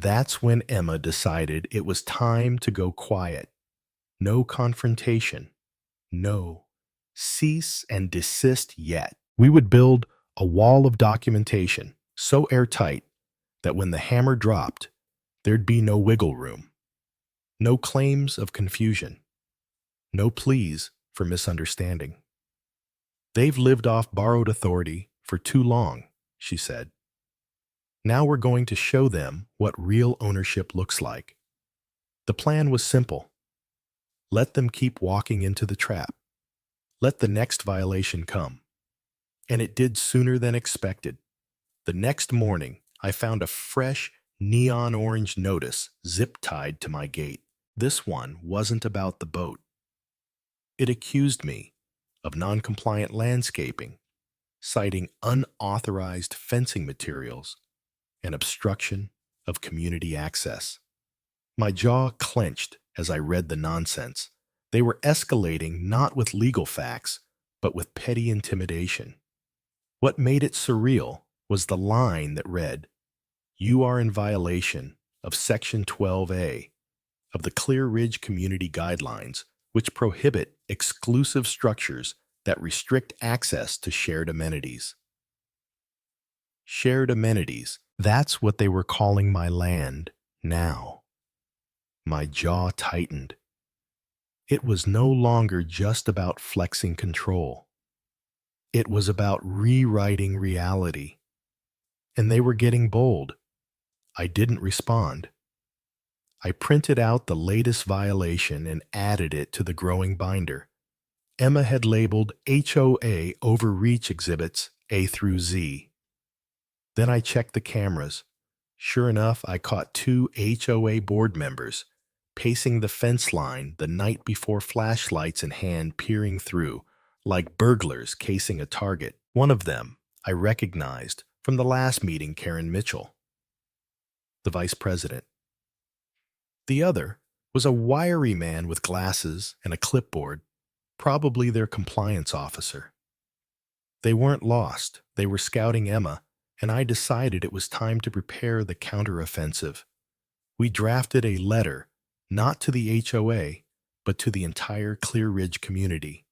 That's when Emma decided it was time to go quiet. No confrontation. No. Cease and desist yet. We would build a wall of documentation so airtight that when the hammer dropped, there'd be no wiggle room. No claims of confusion. No pleas for misunderstanding. They've lived off borrowed authority for too long, she said. Now we're going to show them what real ownership looks like. The plan was simple. Let them keep walking into the trap. Let the next violation come. And it did sooner than expected. The next morning, I found a fresh neon orange notice zip-tied to my gate. This one wasn't about the boat. It accused me of non-compliant landscaping, citing unauthorized fencing materials and obstruction of community access. My jaw clenched as I read the nonsense. They were escalating not with legal facts, but with petty intimidation. What made it surreal was the line that read, "You are in violation of Section 12A of the Clear Ridge Community Guidelines, which prohibit exclusive structures that restrict access to shared amenities." Shared amenities, that's what they were calling my land now. My jaw tightened. It was no longer just about flexing control. It was about rewriting reality. And they were getting bold. I didn't respond. I printed out the latest violation and added it to the growing binder. Emma had labeled HOA overreach exhibits A through Z. Then I checked the cameras. Sure enough, I caught 2 HOA board members pacing the fence line the night before, flashlights in hand, peering through, like burglars casing a target. One of them I recognized from the last meeting, Karen Mitchell, the vice president. The other was a wiry man with glasses and a clipboard, probably their compliance officer. They weren't lost. They were scouting Emma, and I decided it was time to prepare the counteroffensive. We drafted a letter, not to the HOA, but to the entire Clear Ridge community.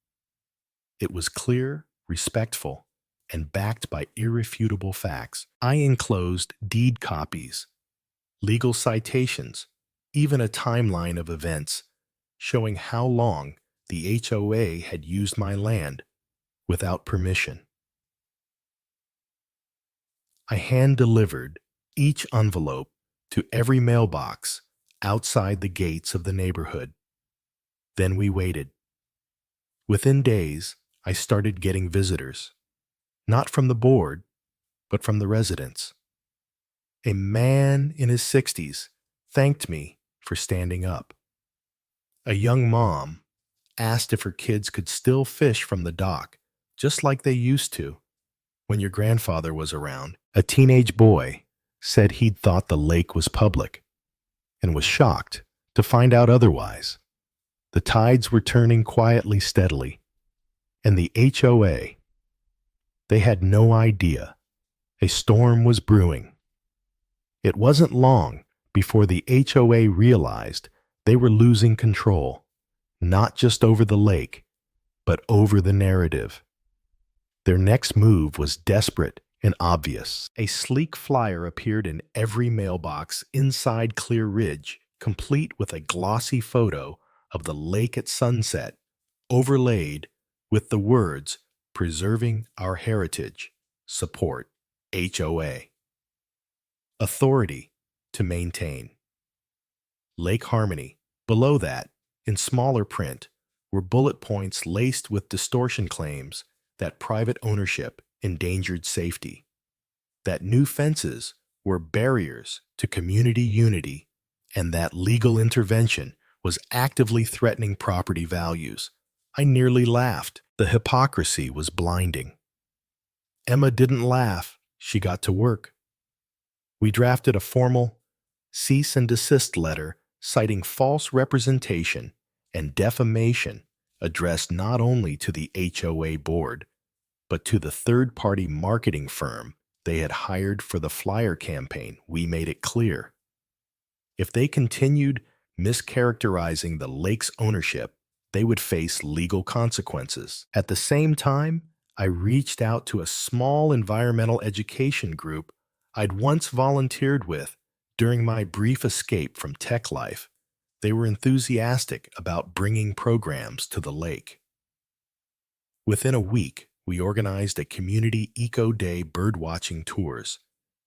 It was clear, respectful, and backed by irrefutable facts. I enclosed deed copies, legal citations, even a timeline of events showing how long the HOA had used my land without permission. I hand-delivered each envelope to every mailbox outside the gates of the neighborhood. Then we waited. Within days, I started getting visitors, not from the board, but from the residents. A man in his 60s thanked me for standing up. A young mom asked if her kids could still fish from the dock, just like they used to when your grandfather was around. A teenage boy said he'd thought the lake was public and was shocked to find out otherwise. The tides were turning quietly, steadily, and the HOA, they had no idea a storm was brewing. It wasn't long before the HOA realized they were losing control, not just over the lake, but over the narrative. Their next move was desperate and obvious. A sleek flyer appeared in every mailbox inside Clear Ridge, complete with a glossy photo of the lake at sunset, overlaid with the words, "Preserving Our Heritage. Support HOA. Authority to maintain." Lake Harmony. Below that, in smaller print, were bullet points laced with distortion claims that private ownership endangered safety, that new fences were barriers to community unity, and that legal intervention was actively threatening property values. I nearly laughed. The hypocrisy was blinding. Emma didn't laugh. She got to work. We drafted a formal cease and desist letter citing false representation and defamation addressed not only to the HOA board, but to the third-party marketing firm they had hired for the flyer campaign. We made it clear If they continued mischaracterizing the lake's ownership, they would face legal consequences. At the same time, I reached out to a small environmental education group I'd once volunteered with during my brief escape from tech life. They were enthusiastic about bringing programs to the lake. Within a week, we organized a community eco-day birdwatching tours,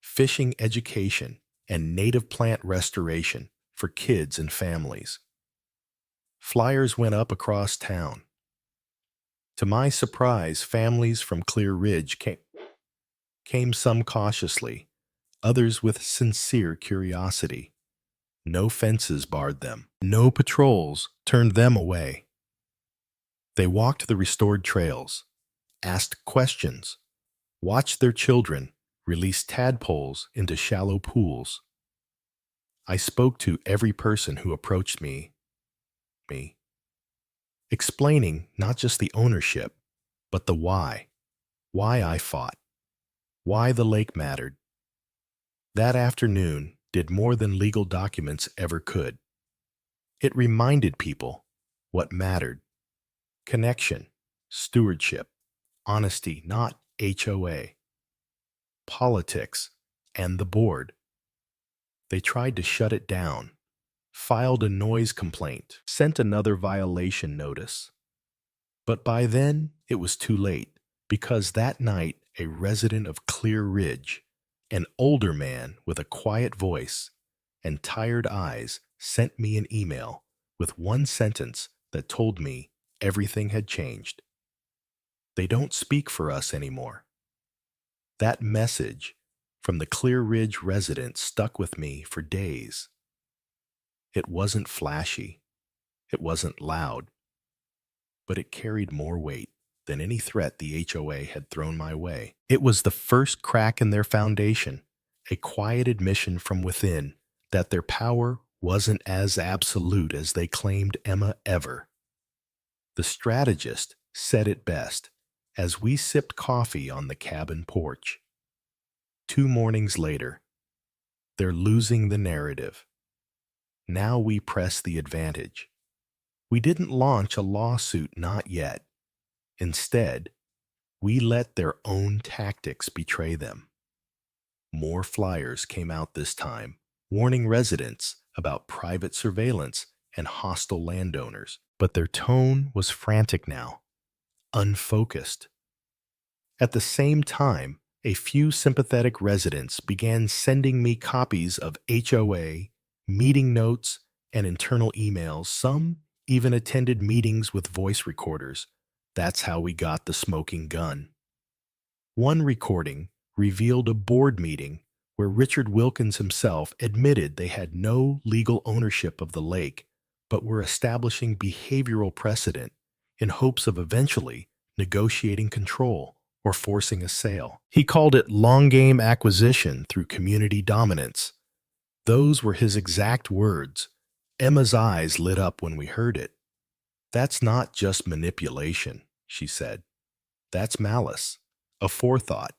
fishing education, and native plant restoration for kids and families. Flyers went up across town. To my surprise, families from Clear Ridge came some cautiously, others with sincere curiosity. No fences barred them. No patrols turned them away. They walked the restored trails, asked questions, watched their children release tadpoles into shallow pools. I spoke to every person who approached me, explaining not just the ownership, but the why I fought, why the lake mattered. That afternoon did more than legal documents ever could. It reminded people what mattered: connection, stewardship, honesty, not HOA, politics, and the board. They tried to shut it down, filed a noise complaint, sent another violation notice. But by then, it was too late, because that night, a resident of Clear Ridge, an older man with a quiet voice and tired eyes, sent me an email with one sentence that told me everything had changed. They don't speak for us anymore. That message from the Clear Ridge resident stuck with me for days. It wasn't flashy, it wasn't loud, but it carried more weight than any threat the HOA had thrown my way. It was the first crack in their foundation, a quiet admission from within that their power wasn't as absolute as they claimed ever. The strategist said it best as we sipped coffee on the cabin porch. 2 mornings later, they're losing the narrative. Now we press the advantage. We didn't launch a lawsuit, not yet. Instead, we let their own tactics betray them. More flyers came out this time, warning residents about private surveillance and hostile landowners. But their tone was frantic now, unfocused. At the same time, a few sympathetic residents began sending me copies of HOA, meeting notes, and internal emails. Some even attended meetings with voice recorders. That's how we got the smoking gun. One recording revealed a board meeting where Richard Wilkins himself admitted they had no legal ownership of the lake, but were establishing behavioral precedent in hopes of eventually negotiating control or forcing a sale. He called it long-game acquisition through community dominance. Those were his exact words. Emma's eyes lit up when we heard it. "That's not just manipulation," she said. "That's malice, a forethought.